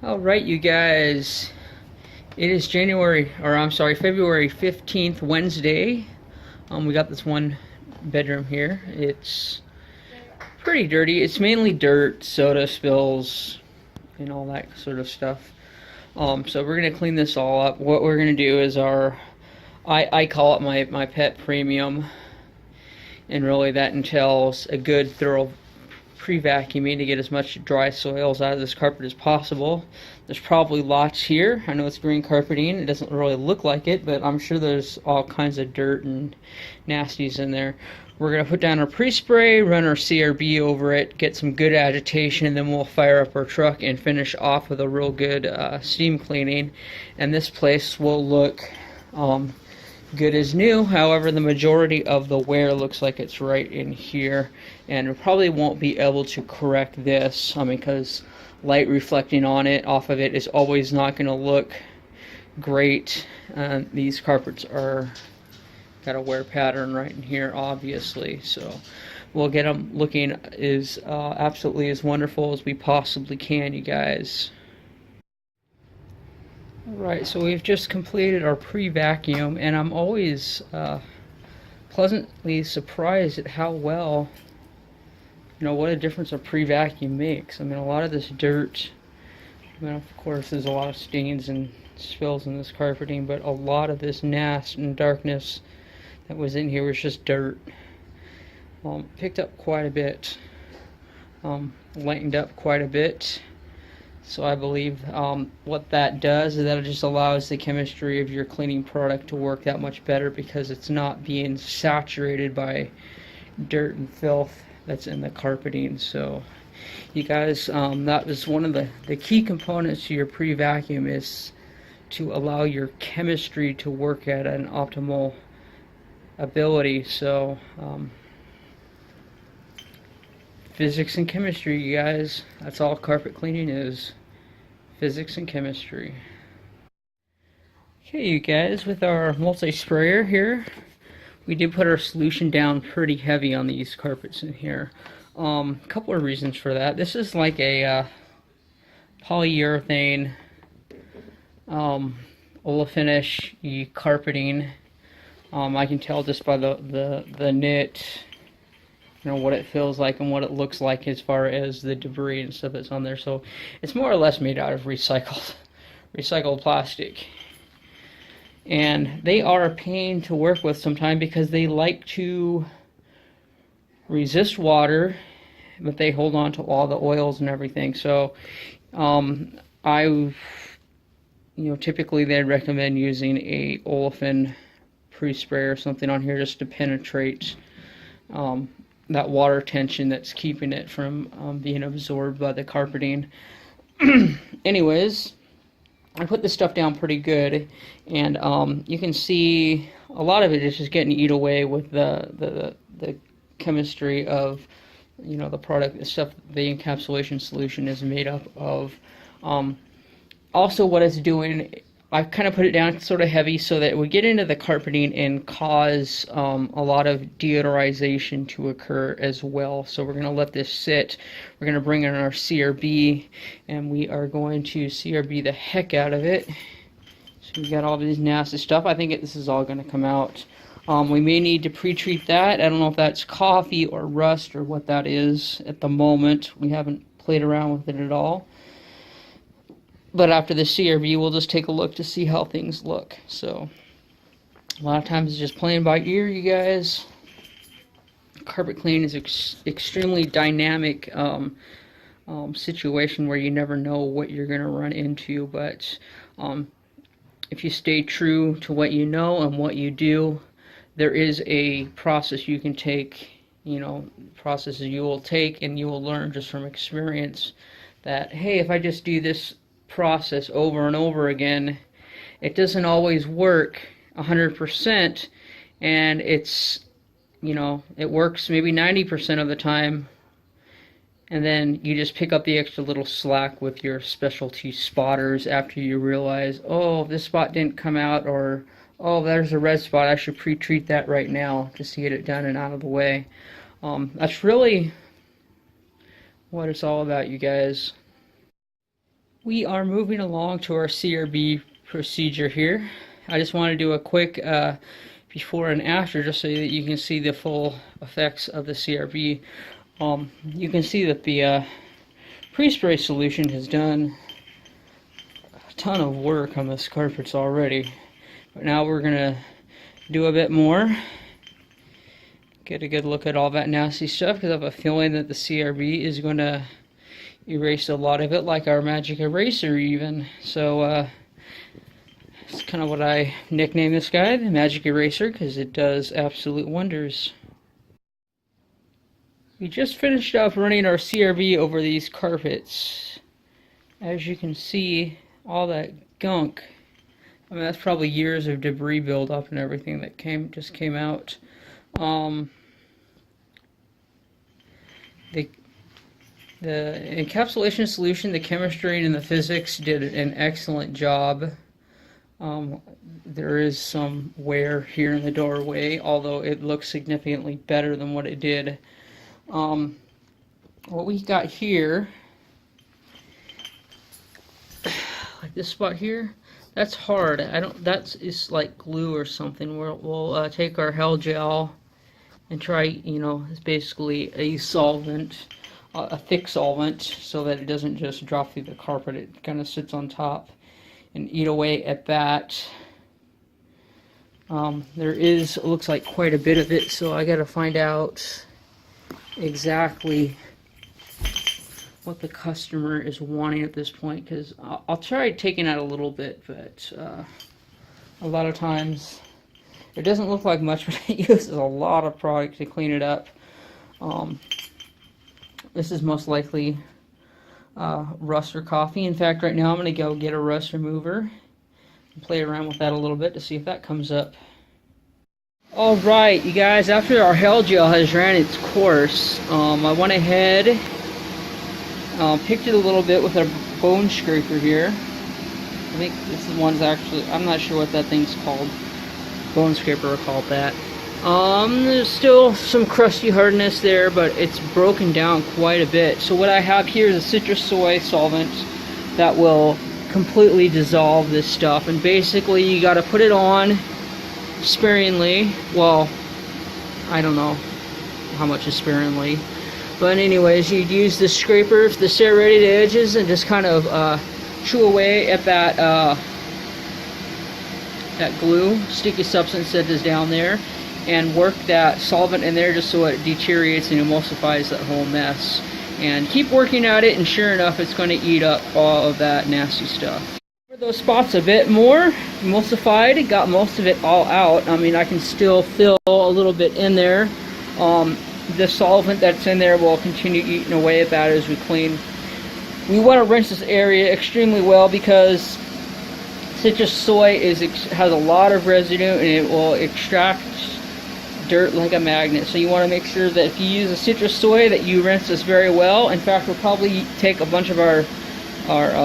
Alright, you guys. It is February 15th, Wednesday. We got this one bedroom here. It's pretty dirty. It's mainly dirt, soda spills, and all that sort of stuff. So we're gonna clean this all up. What we're gonna do is I call it my pet premium, and really that entails a good thorough pre-vacuuming to get as much dry soils out of this carpet as possible. There's probably lots here. I know it's green carpeting. It doesn't really look like it, but I'm sure there's all kinds of dirt and nasties in there. We're going to put down our pre-spray, run our CRB over it, get some good agitation, and then we'll fire up our truck and finish off with a real good steam cleaning. And this place will look good as new. However, the majority of the wear looks like it's right in here, and we probably won't be able to correct this because light reflecting on it off of it is always not going to look great. These carpets are got a wear pattern right in here, obviously, so we'll get them looking as absolutely as wonderful as we possibly can, you guys. Alright, so we've just completed our pre-vacuum, and I'm always pleasantly surprised at how well, what a difference a pre-vacuum makes. I mean, a lot of this dirt, of course there's a lot of stains and spills in this carpeting, but a lot of this nast and darkness that was in here was just dirt. Picked up quite a bit, lightened up quite a bit. So I believe what that does is that it just allows the chemistry of your cleaning product to work that much better because it's not being saturated by dirt and filth that's in the carpeting. So you guys, that was one of the key components to your pre-vacuum, is to allow your chemistry to work at an optimal ability. So physics and chemistry, you guys, that's all carpet cleaning is. Physics and chemistry. Okay, you guys, with our multi-sprayer here, we did put our solution down pretty heavy on these carpets in here. A couple of reasons for that. This is like a polyurethane olefinish carpeting. I can tell just by the knit, what it feels like and what it looks like as far as the debris and stuff that's on there. So it's more or less made out of recycled plastic. And they are a pain to work with sometimes because they like to resist water, but they hold on to all the oils and everything. So typically they'd recommend using a olefin pre-spray or something on here just to penetrate that water tension that's keeping it from being absorbed by the carpeting. Anyways, I put this stuff down pretty good, and you can see a lot of it is just getting eat away with the chemistry of the product, the stuff the encapsulation solution is made up of. Also, what it's doing, I kind of put it down sort of heavy so that it would get into the carpeting and cause a lot of deodorization to occur as well. So we're going to let this sit. We're going to bring in our CRB, and we are going to CRB the heck out of it. So we got all these nasty stuff. I think this is all going to come out. We may need to pre-treat that. I don't know if that's coffee or rust or what that is at the moment. We haven't played around with it at all. But after the CRB, we'll just take a look to see how things look. So a lot of times it's just playing by ear, you guys. Carpet cleaning is extremely dynamic situation where you never know what you're going to run into. But if you stay true to what you know and what you do, there is a process you can take, processes you will take, and you will learn just from experience that, hey, if I just do this process over and over again, it doesn't always work 100%, and it's it works maybe 90% of the time, and then you just pick up the extra little slack with your specialty spotters after you realize, oh, this spot didn't come out, or oh, there's a red spot, I should pre-treat that right now just to get it done and out of the way. That's really what it's all about, you guys. We are moving along to our CRB procedure here. I just want to do a quick before and after just so that you can see the full effects of the CRB. You can see that the pre-spray solution has done a ton of work on this carpets already. But now we're going to do a bit more. Get a good look at all that nasty stuff because I have a feeling that the CRB is going to erase a lot of it, like our magic eraser even. So it's kind of what I nicknamed this guy, the magic eraser, because it does absolute wonders. We just finished up running our CRB over these carpets. As you can see, all that gunk, I mean, that's probably years of debris buildup and everything that just came out. The encapsulation solution, the chemistry and the physics did an excellent job. There is some wear here in the doorway, although it looks significantly better than what it did. What we got here, like this spot here, that's hard. It's like glue or something. We'll take our Hell Gel and try, it's basically a solvent, a thick solvent, so that it doesn't just drop through the carpet. It kind of sits on top and eat away at that. There looks like quite a bit of it, so I gotta find out exactly what the customer is wanting at this point, because I'll try taking out a little bit, but a lot of times it doesn't look like much, but it uses a lot of product to clean it up. This is most likely rust or coffee. In fact, right now I'm going to go get a rust remover and play around with that a little bit to see if that comes up. Alright, you guys, after our Hell Gel has ran its course, I went ahead, picked it a little bit with our bone scraper here. I think this one's actually, I'm not sure what that thing's called. Bone scraper, I call it that. There's still some crusty hardness there, but it's broken down quite a bit. So what I have here is a citrus soy solvent that will completely dissolve this stuff. And basically you got to put it on sparingly. Well, I don't know how much is sparingly. But anyways, you'd use the scraper, the serrated edges, and just kind of chew away at that glue, sticky substance that is down there, and work that solvent in there just so it deteriorates and emulsifies that whole mess. And keep working at it, and sure enough, it's going to eat up all of that nasty stuff. For those spots a bit more emulsified, got most of it all out. I mean, I can still fill a little bit in there. The solvent that's in there will continue eating away at that as we clean. We want to rinse this area extremely well because citrus soy has a lot of residue and it will extract dirt like a magnet. So you want to make sure that if you use a citrus soy that you rinse this very well. In fact, we'll probably take a bunch of our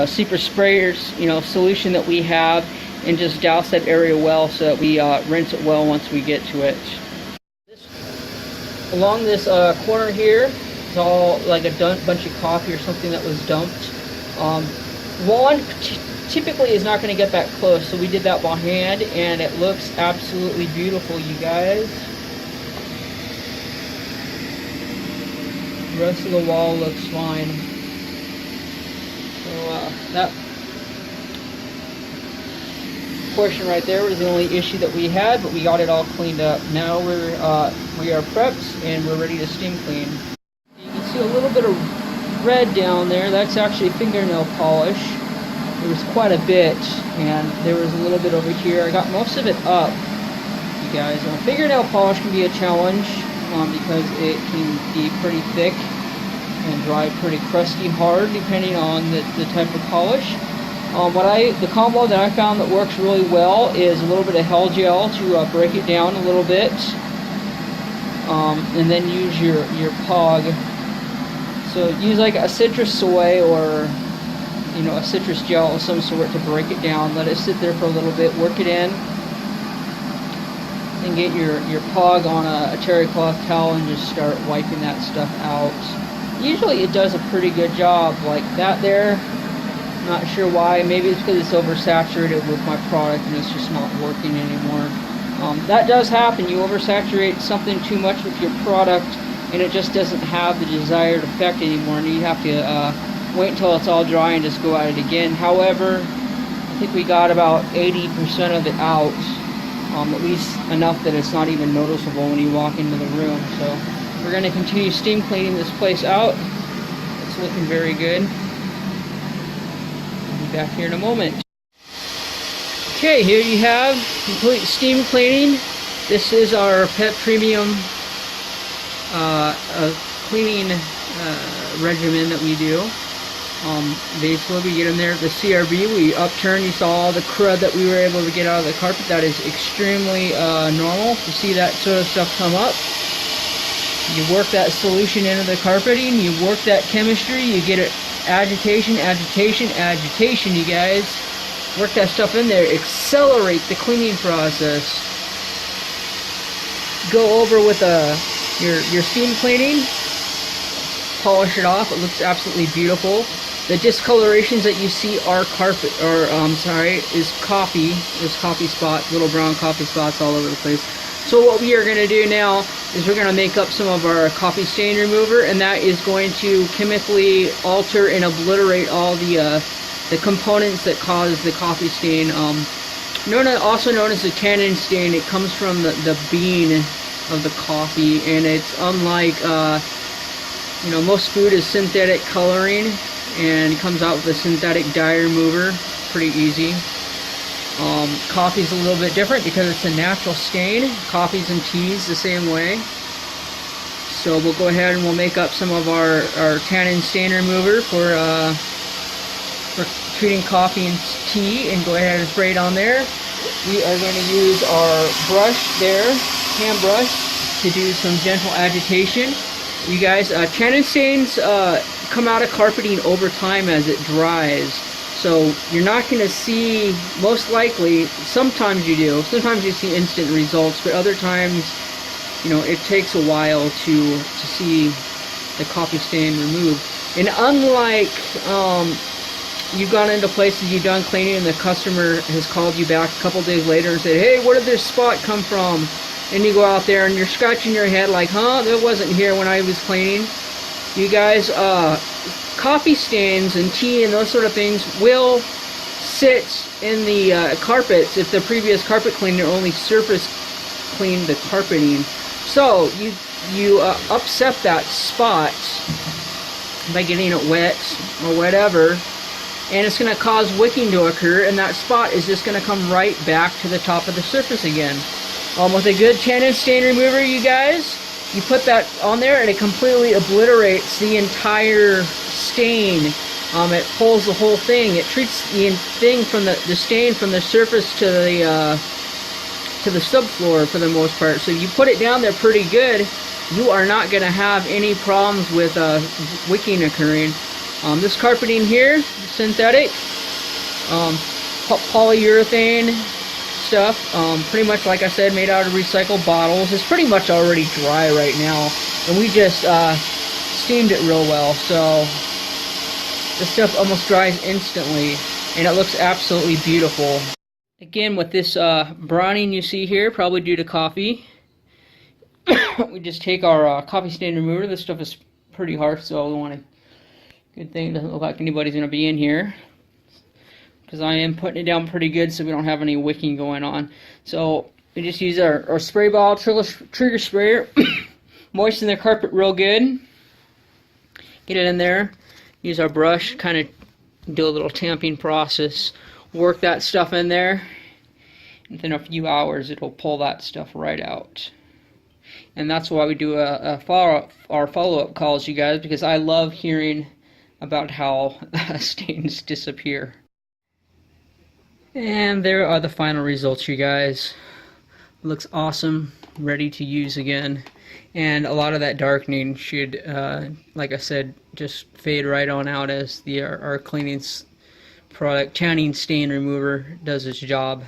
super sprayers, solution that we have, and just douse that area well so that we rinse it well once we get to it. Along this corner here is all like a bunch of coffee or something that was dumped. Lawn typically is not going to get that close, so we did that by hand, and it looks absolutely beautiful, you guys. The rest of the wall looks fine. So that portion right there was the only issue that we had, but we got it all cleaned up. Now we are prepped and we're ready to steam clean. You can see a little bit of red down there. That's actually fingernail polish. There was quite a bit, and there was a little bit over here. I got most of it up, you guys. Fingernail polish can be a challenge because it can be pretty thick and dry pretty crusty hard depending on the type of polish. The combo that I found that works really well is a little bit of Hell Gel to break it down a little bit, and then use your POG. So use like a citrus soy or a citrus gel of some sort to break it down. Let it sit there for a little bit, work it in, and get your POG on a terry cloth towel and just start wiping that stuff out. Usually it does a pretty good job. Like that there Not sure why. Maybe it's because it's oversaturated with my product and it's just not working anymore. That does happen. You oversaturate something too much with your product and it just doesn't have the desired effect anymore, and you have to wait until it's all dry and just go at it again. However, I think we got about 80% of it out, at least enough that it's not even noticeable when you walk into the room. So we're going to continue steam cleaning this place out. It's looking very good. I'll be back here in a moment. Okay, here you have complete steam cleaning. This is our pet premium cleaning regimen that we do. Basically, we get in there at the CRB, we upturn. You saw all the crud that we were able to get out of the carpet. That is extremely normal to see that sort of stuff come up. You work that solution into the carpeting, you work that chemistry, you get it agitation, agitation, agitation, you guys. Work that stuff in there, accelerate the cleaning process. Go over with your steam cleaning, polish it off. It looks absolutely beautiful. The discolorations that you see are carpet, or is coffee. There's coffee spots, little brown coffee spots all over the place. So what we are going to do now is we're going to make up some of our coffee stain remover, and that is going to chemically alter and obliterate all the components that cause the coffee stain. Also known as the tannin stain. It comes from the bean of the coffee, and it's unlike most food is synthetic coloring, and it comes out with a synthetic dye remover. Pretty easy. Coffee's a little bit different because it's a natural stain. Coffees and teas the same way. So we'll go ahead and we'll make up some of our tannin stain remover for treating coffee and tea, and go ahead and spray it on there. We are going to use our brush there, hand brush, to do some gentle agitation. You guys, tannin stains come out of carpeting over time as it dries. So you're not going to see, most likely, sometimes you do, sometimes you see instant results, but other times, it takes a while to see the coffee stain removed. And unlike, you've gone into places, you've done cleaning, and the customer has called you back a couple days later and said, hey, where did this spot come from? And you go out there and you're scratching your head like, that wasn't here when I was cleaning. You guys, coffee stains and tea and those sort of things will sit in the carpets if the previous carpet cleaner only surface cleaned the carpeting. So you upset that spot by getting it wet or whatever, and it's going to cause wicking to occur, and that spot is just going to come right back to the top of the surface again. With a good tannin stain remover, you guys, you put that on there and it completely obliterates the entire stain. It pulls the whole thing. It treats the thing from the stain from the surface to the subfloor for the most part. So you put it down there pretty good, you are not going to have any problems with wicking occurring. This carpeting here, synthetic, polyurethane stuff, pretty much like I said, made out of recycled bottles. It's pretty much already dry right now, and we just steamed it real well, so this stuff almost dries instantly, and it looks absolutely beautiful. Again, with this browning you see here, probably due to coffee, we just take our coffee stain remover. This stuff is pretty harsh, so we want to, good thing it doesn't look like anybody's going to be in here, because I am putting it down pretty good so we don't have any wicking going on. So we just use our spray bottle, trigger sprayer, moisten the carpet real good, get it in there, use our brush, kind of do a little tamping process, work that stuff in there, and within a few hours it'll pull that stuff right out. And that's why we do our follow-up calls, you guys, because I love hearing about how stains disappear. And there are the final results, you guys. Looks awesome, ready to use again. And a lot of that darkening should, like I said, just fade right on out as our cleaning product, tannin stain remover, does its job.